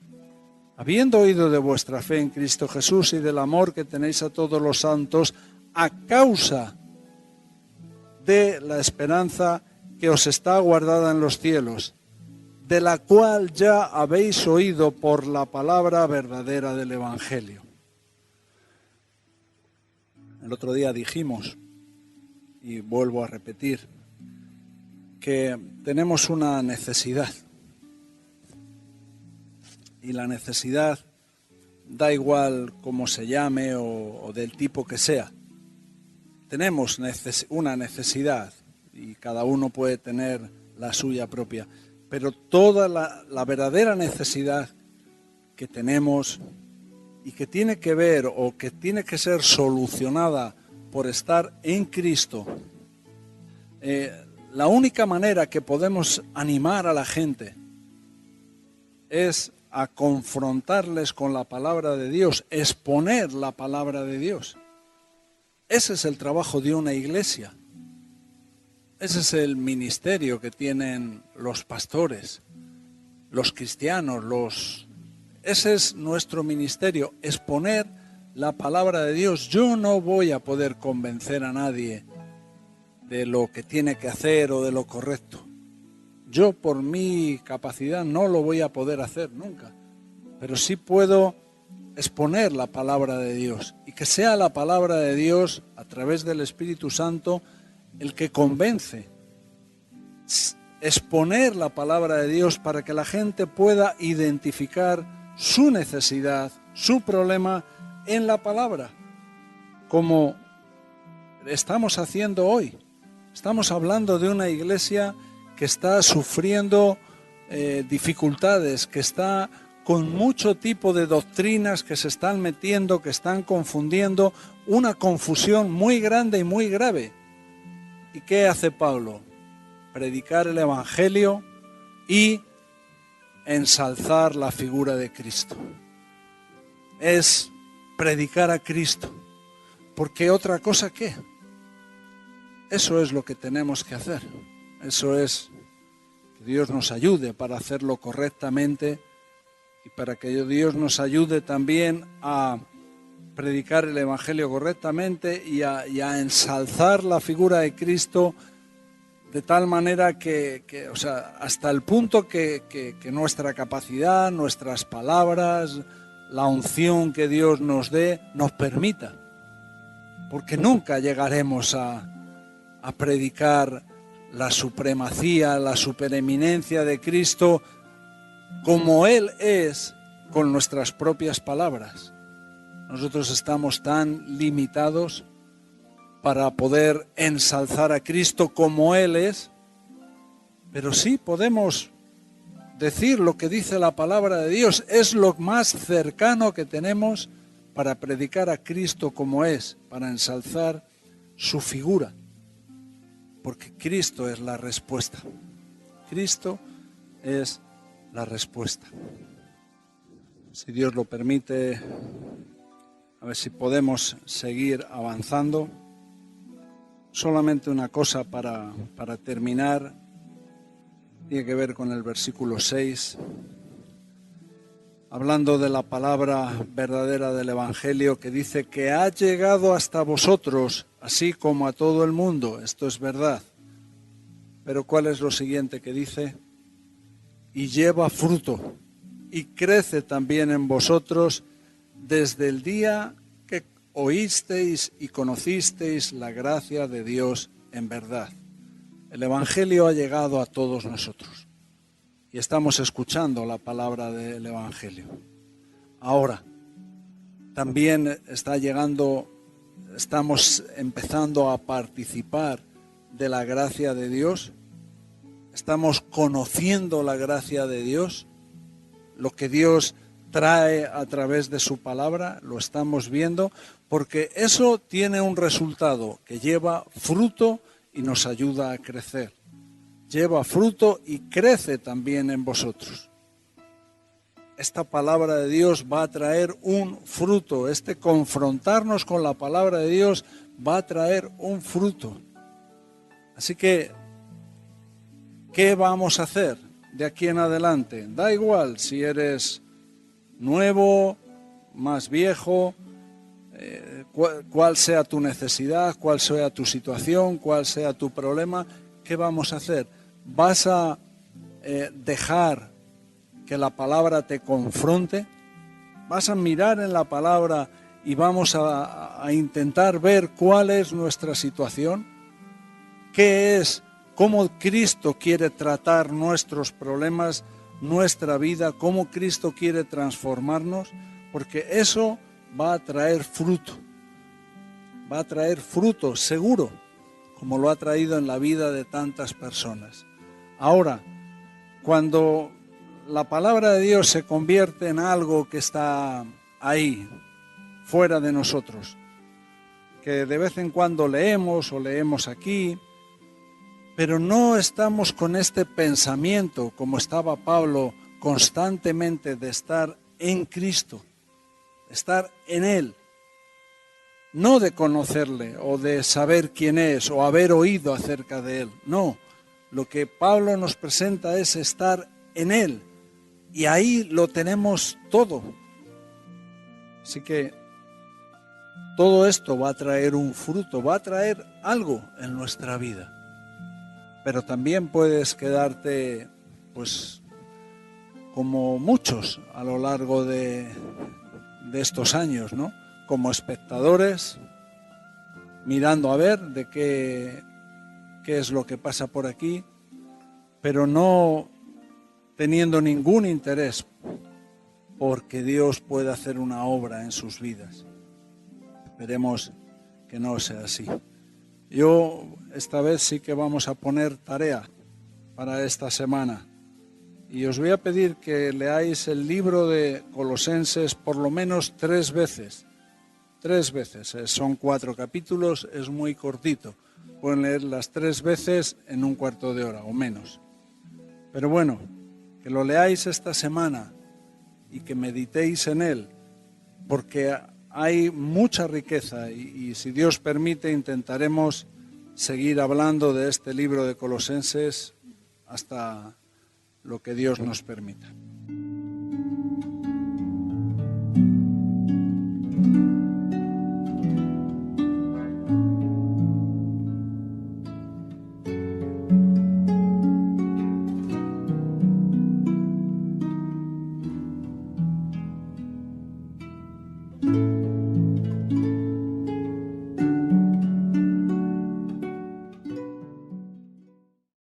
Habiendo oído de vuestra fe en Cristo Jesús y del amor que tenéis a todos los santos, a causa de la esperanza que os está guardada en los cielos, de la cual ya habéis oído por la palabra verdadera del Evangelio. El otro día dijimos, y vuelvo a repetir, que tenemos una necesidad. Y la necesidad, da igual cómo se llame o del tipo que sea. Tenemos una necesidad y cada uno puede tener la suya propia. Pero toda la verdadera necesidad que tenemos y que tiene que ver o que tiene que ser solucionada por estar en Cristo, la única manera que podemos animar a la gente es a confrontarles con la palabra de Dios, exponer la palabra de Dios. Ese es el trabajo de una iglesia. Ese es el ministerio que tienen los pastores, los cristianos, ese es nuestro ministerio, exponer la palabra de Dios. Yo no voy a poder convencer a nadie de lo que tiene que hacer o de lo correcto. Yo por mi capacidad no lo voy a poder hacer nunca, pero sí puedo exponer la palabra de Dios y que sea la palabra de Dios a través del Espíritu Santo el que convence. Exponer la palabra de Dios para que la gente pueda identificar su necesidad, su problema en la palabra, como estamos haciendo hoy. Estamos hablando de una iglesia que está sufriendo dificultades, que está con mucho tipo de doctrinas que se están metiendo, que están confundiendo, una confusión muy grande y muy grave. ¿Y qué hace Pablo? Predicar el Evangelio y ensalzar la figura de Cristo. Es predicar a Cristo. ¿Porque otra cosa qué? Eso es lo que tenemos que hacer. Eso es que Dios nos ayude para hacerlo correctamente y para que Dios nos ayude también a predicar el Evangelio correctamente y a ensalzar la figura de Cristo de tal manera que hasta el punto que nuestra capacidad, nuestras palabras, la unción que Dios nos dé, nos permita. Porque nunca llegaremos a predicar la supremacía, la supereminencia de Cristo como Él es con nuestras propias palabras. Nosotros estamos tan limitados para poder ensalzar a Cristo como Él es, pero sí podemos decir lo que dice la palabra de Dios. Es lo más cercano que tenemos para predicar a Cristo como es, para ensalzar su figura. Porque Cristo es la respuesta. Cristo es la respuesta. Si Dios lo permite, a ver si podemos seguir avanzando. Solamente una cosa para terminar, tiene que ver con el versículo 6, hablando de la palabra verdadera del Evangelio, que dice que ha llegado hasta vosotros, así como a todo el mundo. Esto es verdad. Pero ¿cuál es lo siguiente que dice? Y lleva fruto, y crece también en vosotros desde el día que oísteis y conocisteis la gracia de Dios en verdad. El Evangelio ha llegado a todos nosotros y estamos escuchando la palabra del Evangelio. ahora. También estamos empezando a participar de la gracia de Dios. Estamos conociendo la gracia de Dios. Lo que Dios trae a través de su palabra, lo estamos viendo, porque eso tiene un resultado que lleva fruto y nos ayuda a crecer. Lleva fruto y crece también en vosotros. Esta palabra de Dios va a traer un fruto. Confrontarnos con la palabra de Dios va a traer un fruto. Así que, ¿qué vamos a hacer de aquí en adelante? Da igual si eres nuevo, más viejo, cuál sea tu necesidad, cuál sea tu situación, cuál sea tu problema. ¿Qué vamos a hacer? ¿Vas a dejar que la palabra te confronte? ¿Vas a mirar en la palabra y vamos a intentar ver cuál es nuestra situación? ¿Qué es? ¿Cómo Cristo quiere tratar nuestros problemas, nuestra vida? ¿Cómo Cristo quiere transformarnos? Porque eso va a traer fruto. Va a traer fruto, seguro, como lo ha traído en la vida de tantas personas. Ahora, cuando la palabra de Dios se convierte en algo que está ahí, fuera de nosotros, que de vez en cuando leemos o leemos aquí, pero no estamos con este pensamiento, como estaba Pablo, constantemente de estar en Cristo, estar en Él, no de conocerle o de saber quién es o haber oído acerca de Él, no. Lo que Pablo nos presenta es estar en Él y ahí lo tenemos todo. Así que todo esto va a traer un fruto, va a traer algo en nuestra vida. Pero también puedes quedarte, pues, como muchos a lo largo de estos años, ¿no? Como espectadores, mirando a ver de qué es lo que pasa por aquí, pero no teniendo ningún interés porque Dios pueda hacer una obra en sus vidas. Esperemos que no sea así. Yo esta vez sí que vamos a poner tarea para esta semana y os voy a pedir que leáis el libro de Colosenses por lo menos 3 veces. 3 veces, son 4 capítulos, es muy cortito. Pueden leer las 3 veces en un cuarto de hora o menos. Pero bueno, que lo leáis esta semana y que meditéis en él, porque hay mucha riqueza y si Dios permite intentaremos seguir hablando de este libro de Colosenses hasta lo que Dios nos permita.